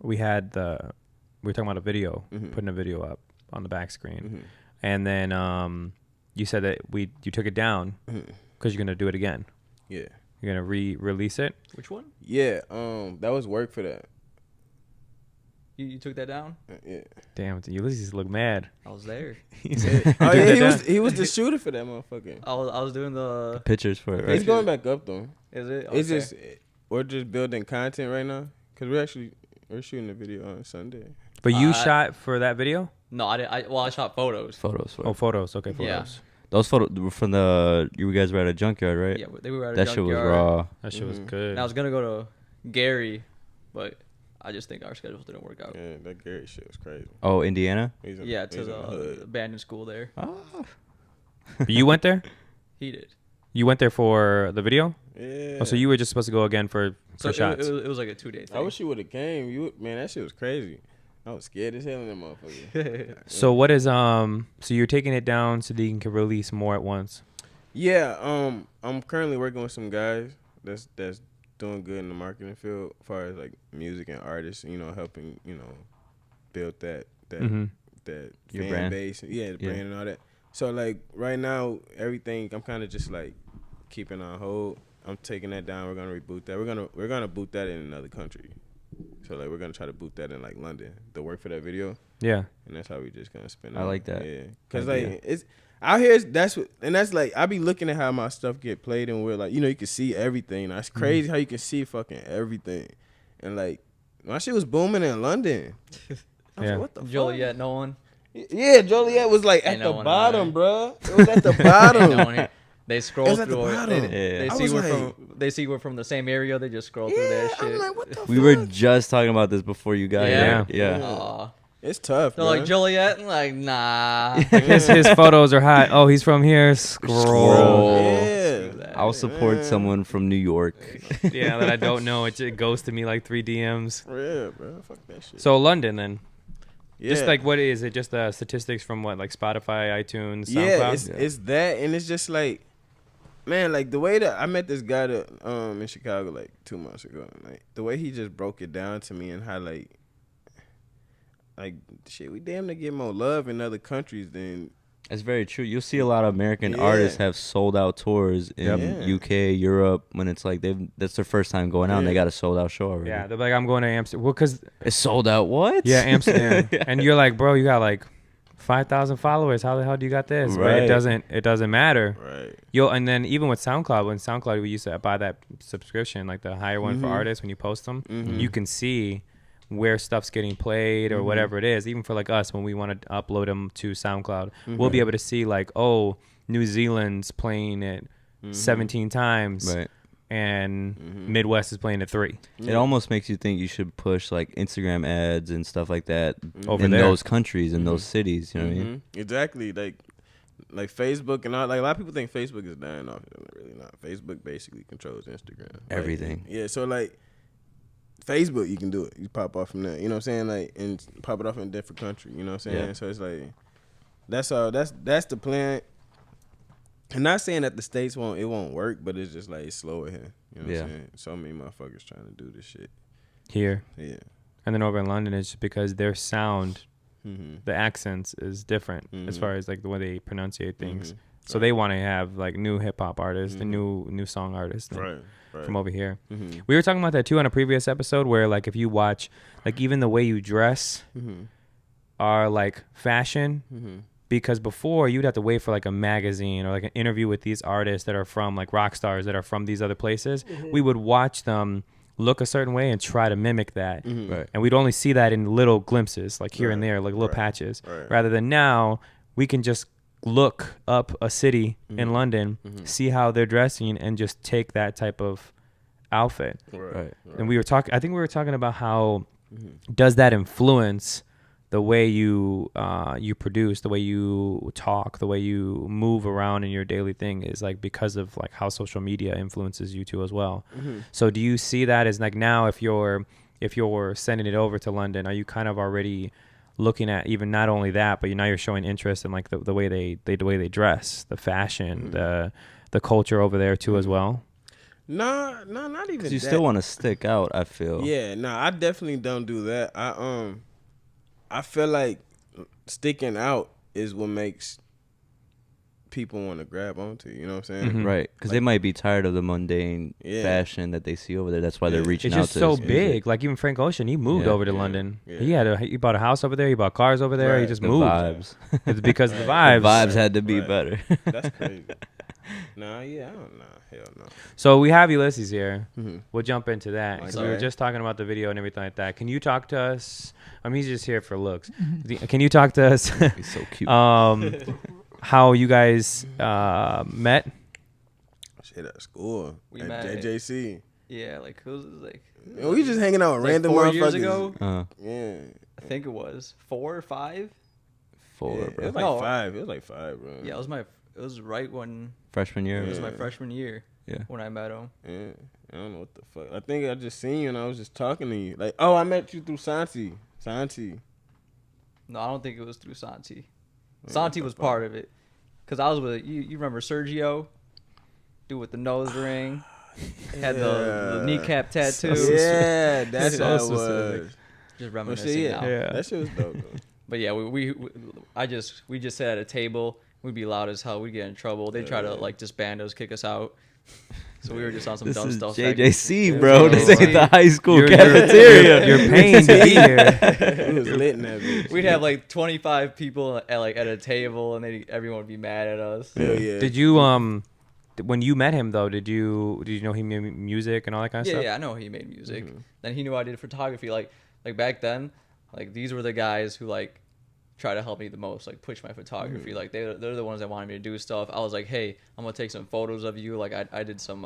we were talking about a video, Mhm. putting a video up on the back screen, Mhm. and then you said that you took it down Mhm. because you're gonna do it again. Yeah. You're gonna re-release it. Which one? Yeah. That was work for that. You took that down? Yeah. Damn, Ulysses look mad. I was there. He said- Oh took yeah, that he down? was the shooter for that motherfucker. I was doing the. Pictures for it. It's Right? going back up though. Is it? It's Okay. just we're just building content right now because we're actually We're shooting the video on Sunday. But you shot for that video? No, I didn't. I shot photos. Photos. Oh, photos. Okay, Yeah. photos. Those photos were from you guys were at a junkyard, right? Yeah, they were at a That shit was junkyard. raw. That shit was Mhm. good. And I was gonna go to Gary, but I just think our schedules didn't work out. Yeah, that Gary shit was crazy. Oh, Indiana. He's in- Yeah, to he's in the hood. abandoned school there. But you went there? He did. You went there for the video? Yeah. Oh, so you were just supposed to go again for So shots. it was like a 2-day thing. I wish you would have came. Man, that shit was crazy. I was scared as hell in that motherfucker. So what is so you're taking it down so that you can release more at once? Yeah, I'm currently working with some guys that's doing good in the marketing field as far as like music and artists, helping, build that Mm-hmm. Your fan brand? base. Yeah, the Yeah. brand and all that. So like right now, everything I'm kind of just like keeping on hold. I'm taking that down. We're gonna reboot that. We're gonna boot that in another country. So like we're gonna try to boot that in like London. The work for that video. Yeah. And that's how we just gonna spend. I like that Yeah, cause idea. like it's out here. That's like I be looking at how my stuff get played, and we're like, you can see everything. That's crazy how you can see fucking everything, and like my shit was booming in London. I was Yeah. like, what the Joliet, no one. fuck? Yeah, Joliet was like at Ain't the no one bottom, on bro. It was at the No bottom. one. They scroll It was at the through it. bottom. They Yeah. I see was we're like- from. They see we're from the same area. They just scroll through Yeah, that shit. I'm like, what the We fuck? were just talking about this before you got Yeah. here. Yeah. Aw. It's tough, They're bro. like Joliet, and like nah. his photos are hot. Oh, he's from here. Scroll. Scroll. Yeah. I'll support Yeah. someone from New York. Yeah, that I don't know. It goes to me like 3 DMs. Yeah, bro. Fuck that shit. So London then. yeah. Just like what is it? Just statistics from what, like Spotify, iTunes, SoundCloud? Yeah, it's that, and it's just like, man, like the way that I met this guy that in Chicago like 2 months ago, and, like the way he just broke it down to me and how like shit, we damn near get more love in other countries than It's very true. You'll see a lot of American Yeah. artists have sold out tours in Yep. UK, Europe, when it's like that's their first time going out and they Yeah. got a sold out show already. Yeah, they're like, I'm going to Amsterdam. Well, because, It's sold out. What? yeah, Amsterdam. And you're like, bro, you got like 5,000 followers. How the hell do you got this? But Right. it doesn't matter. right. And then even with SoundCloud, when SoundCloud, we used to buy that subscription, like the higher one for artists, when you post them, Mhm. you can see where stuff's getting played or whatever it is. Even for like us, when we want to upload them to SoundCloud, we'll be able to see like, oh, New Zealand's playing it 17 times Right. and Midwest is playing it 3 It almost makes you think you should push like Instagram ads and stuff like that over in there. those countries, in those cities. You know what I mean? Exactly. Like Facebook and all. Like a lot of people think Facebook is dying off. It's really not. Facebook basically controls Instagram. Like, Everything. Yeah. So like, Facebook, you can do it. You pop off from there. You know what I'm saying? Like, and pop it off in a different country. You know what I'm saying? Yeah. So it's like, that's all. That's the plan. I'm not saying that the States won't work, but it's just like it's slower here. You know what Yeah. I'm saying? So many motherfuckers trying to do this shit. here. Yeah. And then over in London, it's just because their sound, Mm-hmm. the accents is different as Mhm. far as like the way they pronunciate things. Mhm. So they want to have like new hip hop artists and new song artists and- Right. Right. from over here. Mm-hmm. We were talking about that too on a previous episode where like if you watch like even the way you dress Mm-hmm. are like fashion, Mm-hmm. because before you'd have to wait for like a magazine or like an interview with these artists that are from like rock stars that are from these other places. We would watch them look a certain way and try to mimic that. Mm-hmm. Right. And we'd only see that in little glimpses, like here and Right, there, like little right, patches. right. Rather than now, we can just look up a city Mm-hmm. in London, see how they're dressing, and just take that type of outfit. Right. And we were talking. I think we were talking about how Mm-hmm. does that influence the way you produce, the way you talk, the way you move around in your daily thing is like because of like how social media influences you too as well. Mm-hmm. So do you see that as like now if you're sending it over to London, are you kind of already looking at even not only that, but now you're showing interest in like the way they dress, the fashion, the culture over there too as well? No, not even. 'Cause you that. still want to stick out, I feel. Yeah, no, I definitely don't do that. I feel like sticking out is what makes people want to grab onto. You know what I'm saying? Mhm. Right. Because they might be tired of the mundane Yeah. fashion that they see over there. That's why they're Yeah. reaching It's out just to so this big. music. Like even Frank Ocean, he moved Yeah. over to Yeah. London. Yeah. He bought a house over there. He bought cars over there. He Right. just The moved. vibes. It's because Right. the vibes. The vibes had to be Right. better. That's crazy. Nah, yeah, I don't know. Hell no. So we have Ulysses here. Mhm. We'll jump into that. 'Cause we were Okay. just talking about the video and everything like that. Can you talk to us? I mean, he's just here for looks. Can you talk to us? He's so cute. How you guys met? Shit at school. We at met. JJC. Yeah, like it was like Man, we just hanging out with like random 4 motherfuckers. years ago. Yeah. I think it was 4 or 5. 4, Yeah, bro. it was like No. 5. It was like 5, bro. Yeah, it was right when Freshman year. it was my Yeah. freshman year Yeah. when I met him. Yeah. I don't know what the fuck. I think I just seen you and I was just talking to you. Like, oh, I met you through Santi. Santi. No, I don't think it was through Santi. Santi was part of it, cause I was with you. You remember Sergio, dude with the nose ring, had the kneecap tattoo. Yeah, that's So how it specific. was. Just Well, reminiscing shit, now. Yeah. That shit was dope, though. But yeah, we just sit at a table. We'd be loud as hell. We'd get in trouble. They try to like disband us, kick us out. So we were just on some This dumb is stuff. JJC, back- bro. Yeah, This JJC. ain't the high school You're- cafeteria. You're paying to be here. We was lit in that bitch. We'd have like 25 people at a table, and everyone would be mad at us. Hell yeah. Did you when you met him though? Did you know he made music and all that kind of Yeah, stuff? yeah, I know he made music. Mhm. Then he knew I did photography. Like back then, like these were the guys who like try to help me the most, like push my photography. Like they're the ones that wanted me to do stuff. I was like, hey, I'm gonna take some photos of you. Like I did some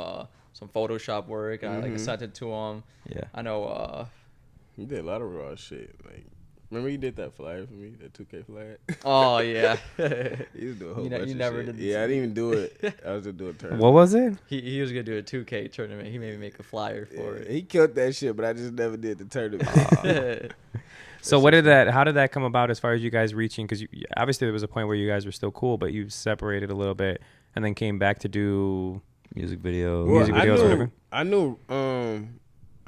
Photoshop work, and I like sent it to him. Yeah. I know. You did a lot of raw shit. Like, remember you did that flyer for me, that 2K flyer? Oh yeah. You was doing a whole You bunch of never shit. did the Yeah, I didn't even do it. I was just doing a tournament. What was it? he was gonna do a 2K tournament. He made me make a flyer for Yeah, he killed that shit, but I just never did the tournament. it. So how did that come about as far as you guys reaching? Because obviously there was a point where you guys were still cool, but you separated a little bit and then came back to do. Music video. Well, music videos or whatever? I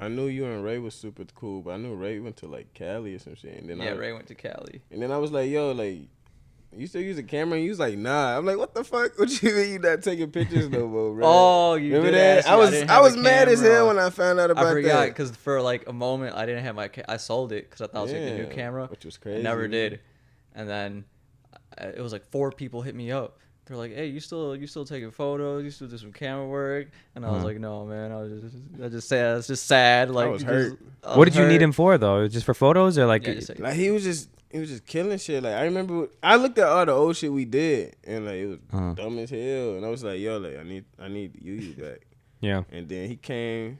knew you and Ray was super cool, but I knew Ray went to like Cali or some shit. And then Yeah, Ray went to Cali. And then I was like, yo, like, you still use a camera? And you was like, nah. I'm like, what the fuck? What you mean you not taking pictures no more, bro? Oh, you remember did that? ask me. I didn't have was a mad as camera. hell when I found out about I forgot that. because for like a moment I didn't have I sold it because I thought it was like a new Yeah, camera. which was I crazy. never did, and then it was like 4 people hit me up. They're like, "Hey, you still taking photos? You still do some camera work?" And I was like, "No, man. I was just sad. Like, was hurt. What did you need him for though? Just for photos or like? Yeah, just Like he was just killing shit. Like I remember I looked at all the old shit we did and like it was dumb as hell. And I was like, yo, like I need the you back. Yeah. And then he came.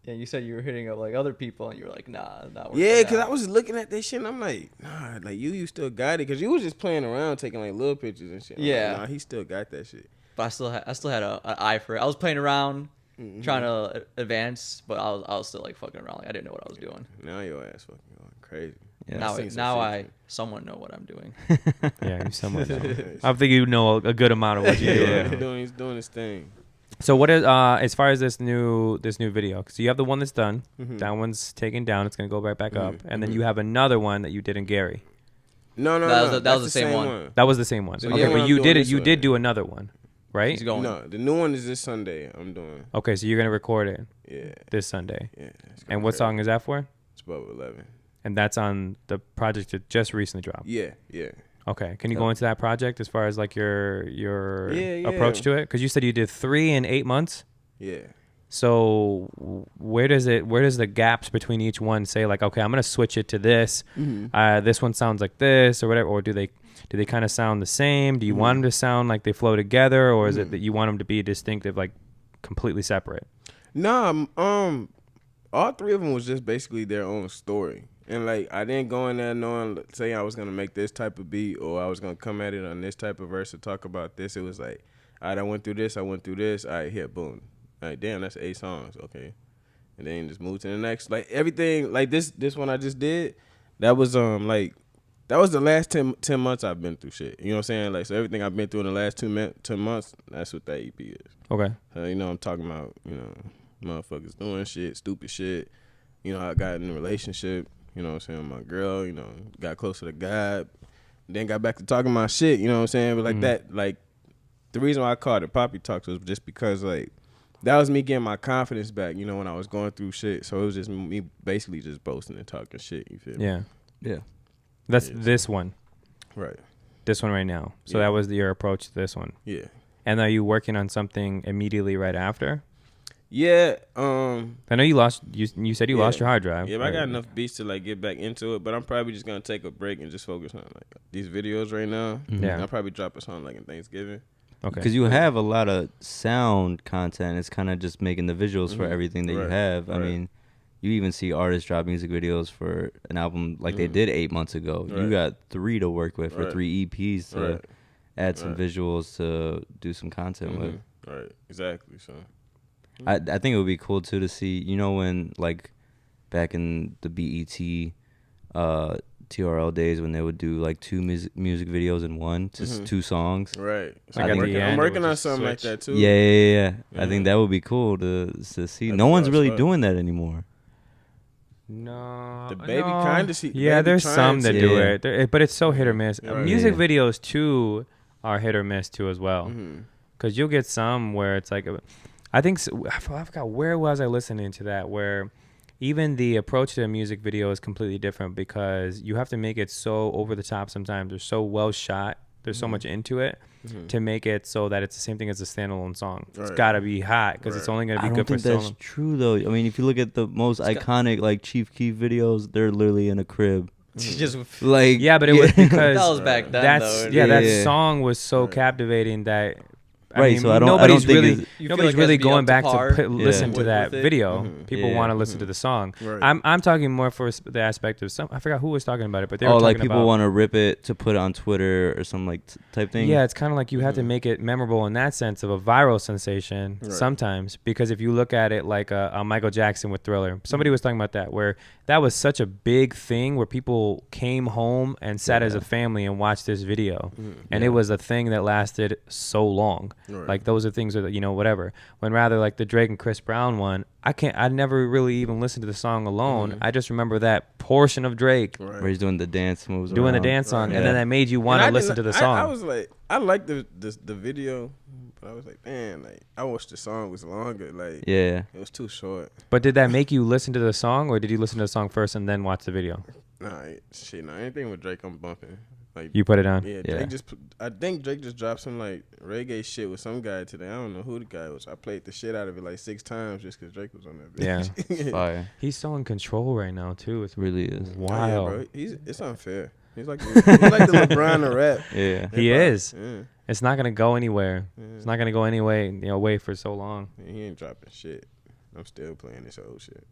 Yeah, you said you were hitting up like other people, and you were like, "Nah, not Yeah, working because I out." was looking at this shit and I'm like, nah, like you still got it. Because you was just playing around taking like little pictures and shit. I'm Yeah. like, nah, he still got that shit. But I still had an eye for it. I was playing around, Mm-hmm. trying to advance, but I was still like fucking around. Like I didn't know what I was doing. Now your ass fucking going crazy. Yeah. I seen some Now shit. I somewhat know what I'm doing. Yeah, you somewhat know. I think you know a good amount of what you Yeah, do. he's doing his thing. So what is as far as this new video? So you have the one that's done. Mhm. That one's taken down. It's gonna go right back up, Mhm, and then mhm. you have another one that you did in Gary. No, That was the that's same one. That was the same one. So Okay, yeah, but I'm you doing did it. this You one. did do another one, right? He's going. No, the new one is this Sunday. I'm doing. Okay, so you're gonna record it Yeah, this Sunday. yeah. it's And what crazy. song is that for? It's about 11. And that's on the project that just recently dropped. Yeah, yeah. Okay, can you go into that project as far as like your Yeah, approach yeah. to it? Because you said you did 3 in 8 months. Yeah. So where does the gaps between each one say like, okay, I'm gonna switch it to this. This one sounds like this or whatever, or do they kind of sound the same? Do you want them to sound like they flow together, or is it that you want them to be distinctive, like completely separate? Nah, all 3 of them was just basically their own story. And like I didn't go in there knowing, say I was gonna make this type of beat or I was gonna come at it on this type of verse to talk about this. It was like, all right, I went through this. All right, here, boom. All right, damn, that's 8 songs, okay. And then just move to the next. Like everything, like this one I just did, that was that was the last 10 months I've been through shit. You know what I'm saying? Like so everything I've been through in the last 10 months, that's what that EP is. Okay. You know, I'm talking about, you know, motherfuckers doing shit, stupid shit. You know, I got in a relationship, you know what I'm saying, with my girl, you know, got closer to God, then got back to talking my shit, you know what I'm saying? But like that, like, the reason why I called it Poppy Talks was just because, like, that was me getting my confidence back, you know, when I was going through shit. So it was just me basically just boasting and talking shit, you feel me? Yeah. Yeah. That's Yeah. this one. Right. This one right now. So Yeah. that was your approach to this one. Yeah. And are you working on something immediately right after? Yeah. I know you lost. You said you lost your hard drive. Yeah, but right? I got enough beats to like get back into it. But I'm probably just gonna take a break and just focus on like these videos right now. Yeah. I'll probably drop a song like in Thanksgiving. Okay. Because you have a lot of sound content. It's kind of just making the visuals for everything that you have. I mean, you even see artists drop music videos for an album like they did 8 months ago. You got 3 to work with or 3 EPs to add some visuals to do some content with. Right, exactly. So I think it would be cool too to see, you know, when like back in the BET TRL days when they would do like 2 music videos in one, just 2 songs. Right. So Like I'm working on something like that too. Yeah. I think that would be cool to see. No one's really doing that anymore. No, The baby kind of see. Yeah, baby there's trying some that to. do it, but it's so hit or miss. Right. Music videos too are hit or miss too as well, because you'll get some where it's like, I think I forgot where was I listening to that where even the approach to a music video is completely different because you have to make it so over the top sometimes. They're so well shot. There's so much into it to make it so that it's the same thing as a standalone song. It's got to be hot because it's only going to be good for so long. I don't think that's true though. I mean, if you look at the most iconic like Chief Keef videos, they're literally in a crib. Just Like yeah, but it was because that was back then. that's though. that song was so captivating that. Right, so I don't think nobody's really going back to listen to that with it. video. People want to listen to the song. Right. I'm talking more for the aspect of some. I forgot who was talking about it, but they were oh, talking like people about, want to rip it to put it on Twitter or some like type thing. Yeah, it's kind of like you have to make it memorable in that sense of a viral sensation sometimes. Because if you look at it like a Michael Jackson with Thriller, somebody was talking about that where that was such a big thing where people came home and sat as a family and watched this video, and it was a thing that lasted so long. Like those are things that, you know, whatever. When rather like the Drake and Chris Brown one, I never really even listened to the song alone. I just remember that portion of Drake where he's doing the dance moves, doing around. the dance song, and then that made you want to listen to the song. I was like, I liked the video, but I was like, man, like I wish the song was longer. Like it was too short. But did that make you listen to the song, or did you listen to the song first and then watch the video? Nah, anything with Drake, I'm bumping. Like you put it on. Yeah, I think Drake just dropped some like reggae shit with some guy today. I don't know who the guy was. I played the shit out of it like 6 times just because Drake was on that bitch. Yeah, fire. He's so in control right now too. It really is wild. Oh, yeah, bro. It's unfair. He's like the LeBron of rap. Yeah, he is. Yeah. It's not gonna go anywhere. It's not gonna go anyway. Away for so long. He ain't dropping shit. I'm still playing this old shit.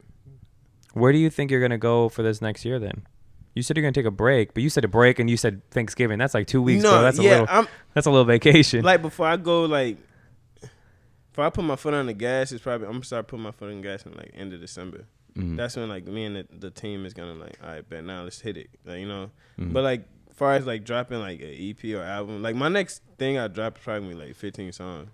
Where do you think you're gonna go for this next year then? You said you're gonna take a break, but you said a break and you said Thanksgiving. That's like 2 weeks, bro. That's a little vacation. Like before I go, like before I put my foot on the gas, I'm gonna start putting my foot on the gas in like end of December. That's when like me and the team is gonna like, all right, bet now let's hit it. Like, you know. But like as far as like dropping like an EP or album, like my next thing I drop is probably like 15 songs.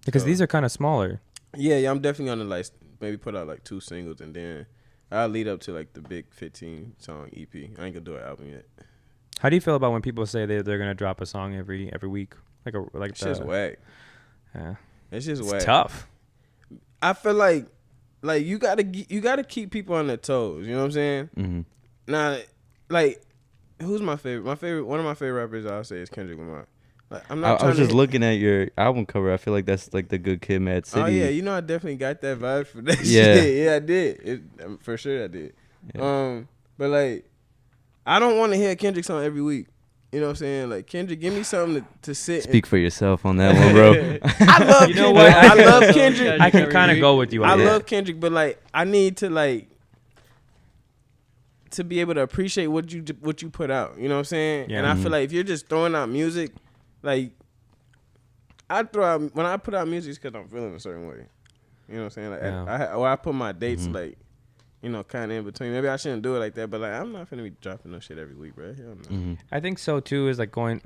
Because these are kind of smaller. Yeah, I'm definitely gonna like maybe put out like 2 singles and then I'll lead up to like the big 15 song EP. I ain't gonna do an album yet. How do you feel about when people say they're gonna drop a song every week? It's just whack. Yeah, it's just whack. Tough. I feel like you gotta keep people on their toes. You know what I'm saying? Now, like, who's my favorite? One of my favorite rappers I'll say is Kendrick Lamar. Like, I was just looking at your album cover. I feel like that's like the Good Kid, Mad City. Oh yeah, you know I definitely got that vibe for that shit. Yeah, I did. For sure I did. Yeah. But like, I don't want to hear Kendrick song every week. You know what I'm saying? Like, Kendrick, give me something to sit. Speak for yourself on that one, bro. I love you know Kendrick. What? I love Kendrick. I can kind of go with you. I love Kendrick, but like, I need to like to be able to appreciate what you put out. You know what I'm saying? Yeah. And I feel like if you're just throwing out music. Like, when I put out music, it's because I'm feeling a certain way. You know what I'm saying? Like, I put my dates, like, you know, kind of in between. Maybe I shouldn't do it like that, but, like, I'm not finna be dropping no shit every week, bro. Hell no. I think so, too, is, like, going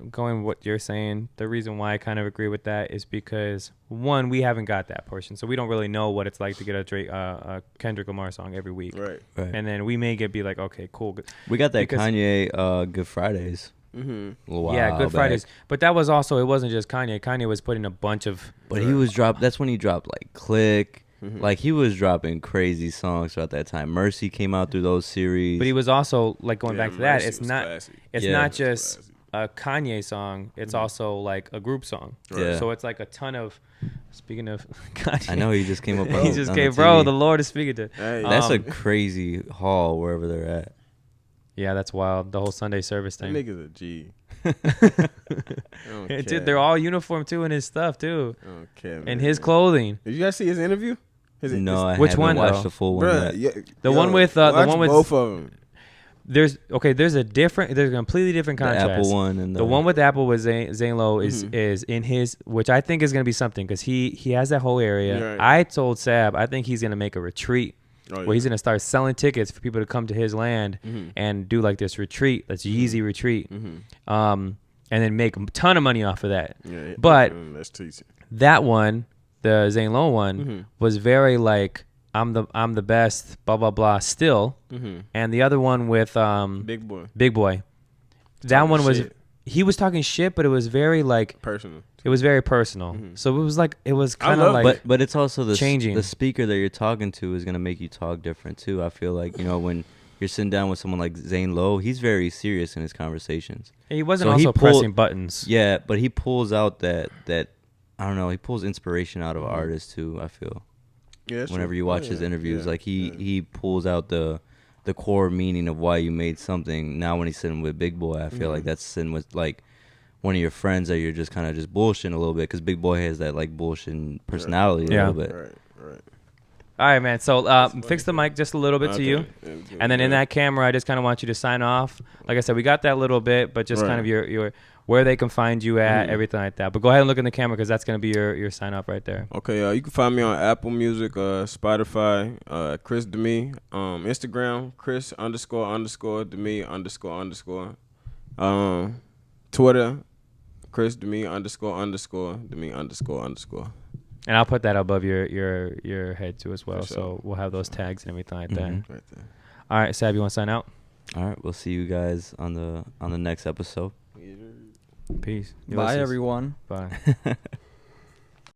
what you're saying. The reason why I kind of agree with that is because, one, we haven't got that portion. So we don't really know what it's like to get a Kendrick Lamar song every week. Right. And then we may be like, okay, cool. We got that Kanye Good Fridays. Good Fridays, but that was also, it wasn't just Kanye. Kanye was putting a bunch of, but he was that's when he dropped like Click, like he was dropping crazy songs throughout that time. Mercy came out through those series, but he was also like going back to that. It's not just a Kanye song, it's also like a group song. Yeah. So it's like a ton of. Speaking of Kanye, I know he just came up. he on, just on came, the bro. TV. The Lord is speaking to. Hey, That's a crazy haul wherever they're at. Yeah, that's wild. The whole Sunday service that thing. nigga's a G. Yeah, dude, they're all uniform too in his stuff too, I don't care, man. and his clothing. Did you guys see his interview? No, I Which haven't one, watched though? the full one Bruh, yet. yeah, The one with, the watch one with- both of them. There's a completely different The contrast. Apple one and The one with Apple with Zane Lowe is in his, which I think is gonna be something because he has that whole area. Right. I told Sab I think he's gonna make a retreat Oh, where he's gonna start selling tickets for people to come to his land and do like this retreat, that's Yeezy retreat, and then make a ton of money off of that. Yeah, But that's teaching. that one, the Zane Lowe one, was very like I'm the best, blah blah blah. Still, and the other one with Big boy, Big Boy, that Talking one was shit. he was talking shit, but it was very like personal. it was very personal. So it was like it was kind of love like But it's also changing. the speaker that you're talking to is gonna make you talk different too. I feel like, you know, when you're sitting down with someone like Zane Lowe, he's very serious in his conversations. he wasn't So he also pulled- pressing buttons. Yeah, but he pulls out that I don't know, he pulls inspiration out of artists too, I feel. Yeah, that's Whenever true. you watch Yeah, his interviews, yeah, like yeah. he pulls out the core meaning of why you made something. Now when he's sitting with Big Boy, I feel like that's sitting with like one of your friends that you're just kind of just bullshitting a little bit, because Big Boy has that like bullshit personality Yeah. a little bit. Right. All right, man. So fix the mic just a little bit to you. And then in that camera, I just kind of want you to sign off. Like I said, we got that little bit, but just kind of your where they can find you at, everything like that. But go ahead and look in the camera because that's going to be your sign off right there. Okay, you can find me on Apple Music, Spotify, Chris Deme, Instagram, Chris__Deme__. Twitter, Chris Deme __Deme__. And I'll put that above your head too as well. For sure. So we'll have those tags and everything like that. Right there. All right, Sab, you want to sign out? All right, we'll see you guys on the next episode. Peace. Bye, Ulysses. everyone. Bye.